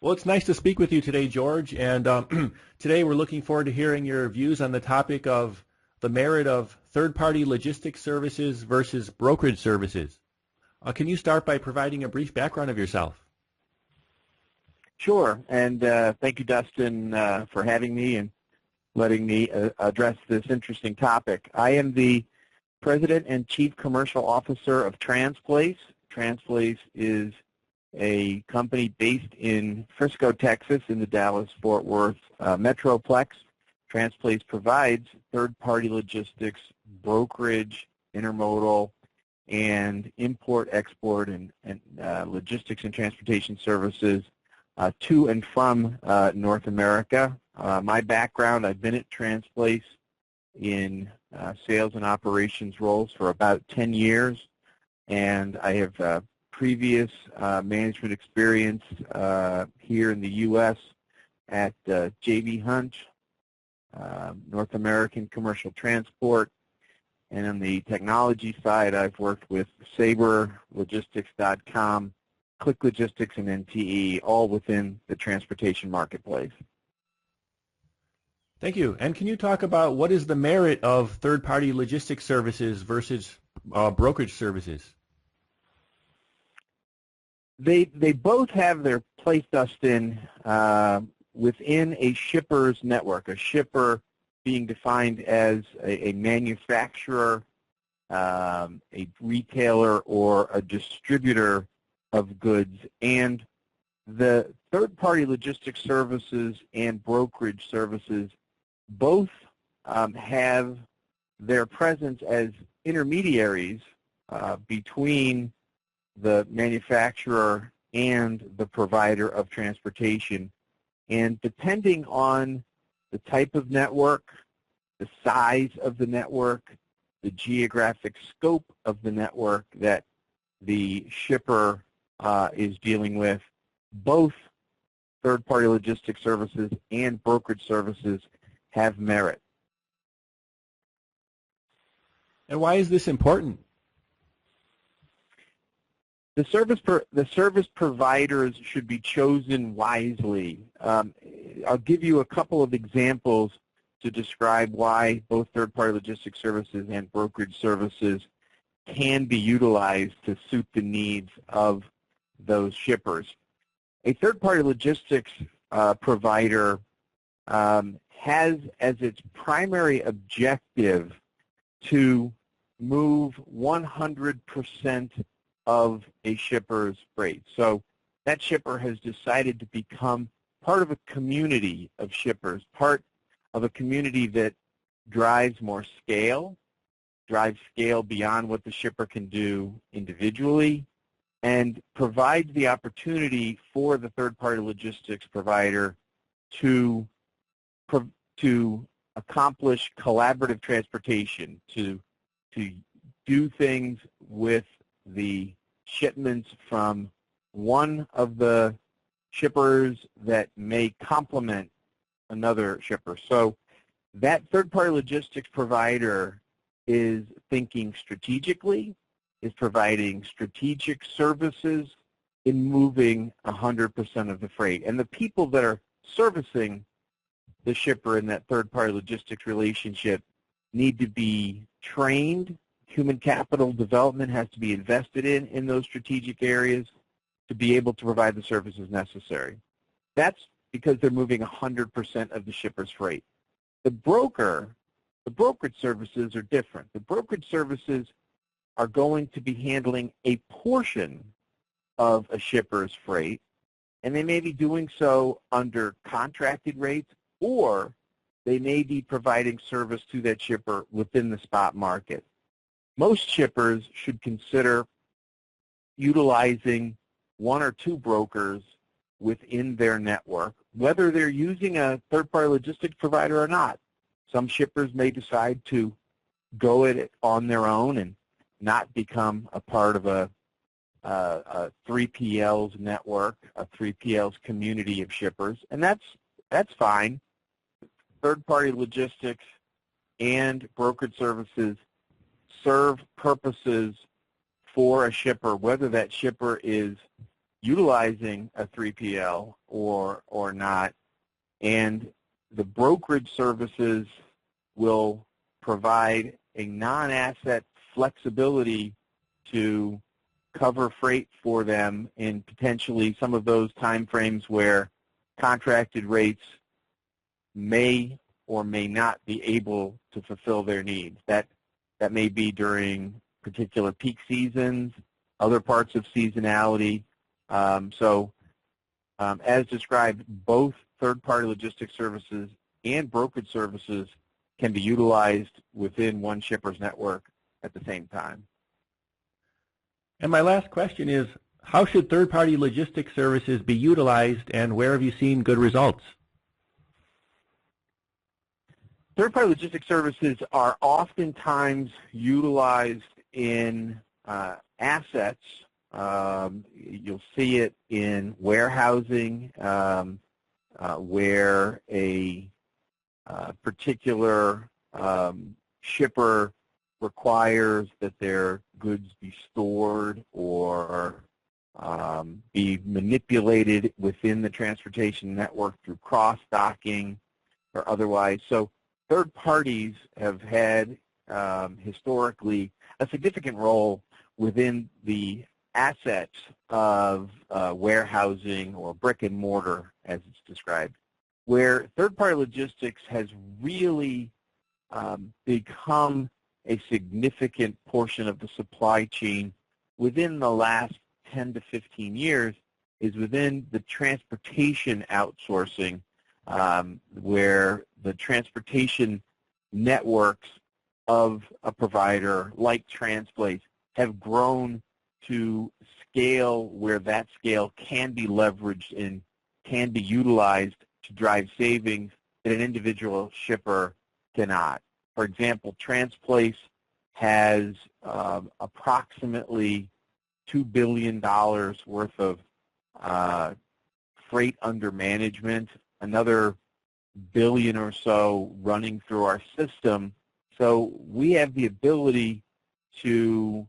Well, it's nice to speak with you today, George. And today we're looking forward to hearing your views on the topic of the merit of third-party logistics services versus brokerage services. Can you start by providing a brief background of yourself? Sure, and thank you, Dustin, for having me and letting me address this interesting topic. I am the President and Chief Commercial Officer of Transplace. Transplace is a company based in Frisco, Texas, in the Dallas-Fort Worth Metroplex. Transplace provides third-party logistics, brokerage, intermodal, and import, export, and logistics and transportation services to and from North America. My background, I've been at Transplace in sales and operations roles for about 10 years, and I have previous management experience here in the U.S. at J.B. Hunt, North American Commercial Transport, and on the technology side, I've worked with Sabre, Logistics.com, Clicklogistics and NTE, all within the transportation marketplace. Thank you. And can you talk about what is the merit of third-party logistics services versus brokerage services? They both have their place, Dustin, within a shipper's network, a shipper being defined as a manufacturer, a retailer, or a distributor of goods. And the third-party logistics services and brokerage services both have their presence as intermediaries between the manufacturer and the provider of transportation. And depending on the type of network, the size of the network, the geographic scope of the network that the shipper is dealing with, both third-party logistics services and brokerage services have merit. And why is this important? The service providers should be chosen wisely. I'll give you a couple of examples to describe why both third-party logistics services and brokerage services can be utilized to suit the needs of those shippers. A third-party logistics provider has as its primary objective to move 100% of a shipper's freight. So that shipper has decided to become part of a community of shippers, part of a community that drives more scale, drives scale beyond what the shipper can do individually, and provides the opportunity for the third-party logistics provider to accomplish collaborative transportation, to do things with the shipments from one of the shippers that may complement another shipper. So that third-party logistics provider is thinking strategically, is providing strategic services in moving 100% of the freight. And the people that are servicing the shipper in that third-party logistics relationship need to be trained. Human capital development has to be invested in those strategic areas to be able to provide the services necessary. That's because they're moving 100% of the shipper's freight. The brokerage services are different. The brokerage services are going to be handling a portion of a shipper's freight, and they may be doing so under contracted rates, or they may be providing service to that shipper within the spot market. Most shippers should consider utilizing one or two brokers within their network, whether they're using a third-party logistics provider or not. Some shippers may decide to go at it on their own and not become a part of a 3PL's network, a 3PL's community of shippers, and that's fine. Third-party logistics and brokerage services serve purposes for a shipper, whether that shipper is utilizing a 3PL or not, and the brokerage services will provide a non-asset flexibility to cover freight for them in potentially some of those time frames where contracted rates may or may not be able to fulfill their needs. That may be during particular peak seasons, other parts of seasonality. As described, both third-party logistics services and brokerage services can be utilized within one shipper's network at the same time. And my last question is, how should third-party logistics services be utilized, and where have you seen good results? Third-party logistics services are oftentimes utilized in assets. You'll see it in warehousing, where a particular shipper requires that their goods be stored or be manipulated within the transportation network through cross-docking or otherwise. So third parties have had historically a significant role within the assets of warehousing or brick and mortar, as it's described, where third-party logistics has really become a significant portion of the supply chain within the last 10 to 15 years is within the transportation outsourcing, where the transportation networks of a provider like Transplace have grown to scale where that scale can be leveraged and can be utilized to drive savings that an individual shipper cannot. For example, Transplace has approximately $2 billion worth of freight under management, another billion or so running through our system. So we have the ability to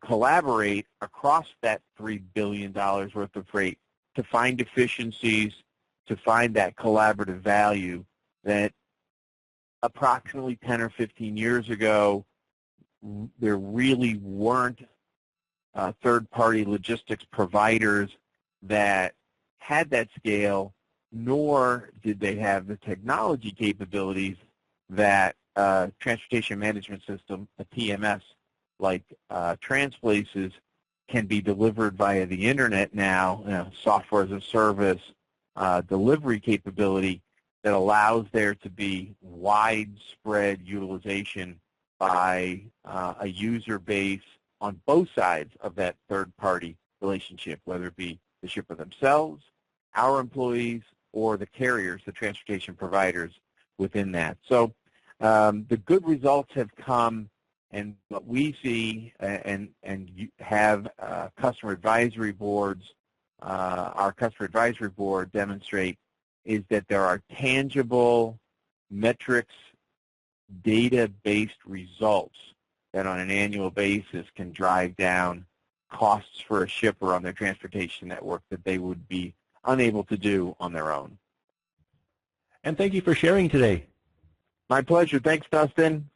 collaborate across that $3 billion worth of freight to find efficiencies, to find that collaborative value that approximately 10 or 15 years ago, there really weren't third-party logistics providers that had that scale, nor did they have the technology capabilities that transportation management system, a TMS, like Transplace's, can be delivered via the internet now, software as a service, delivery capability that allows there to be widespread utilization by a user base on both sides of that third-party relationship, whether it be the shipper themselves, our employees, or the carriers, the transportation providers within that. So the good results have come, and what we see and have customer advisory boards, our customer advisory board demonstrate, is that there are tangible metrics, data-based results that on an annual basis can drive down costs for a shipper on their transportation network that they would be unable to do on their own. And thank you for sharing today. My pleasure. Thanks, Dustin.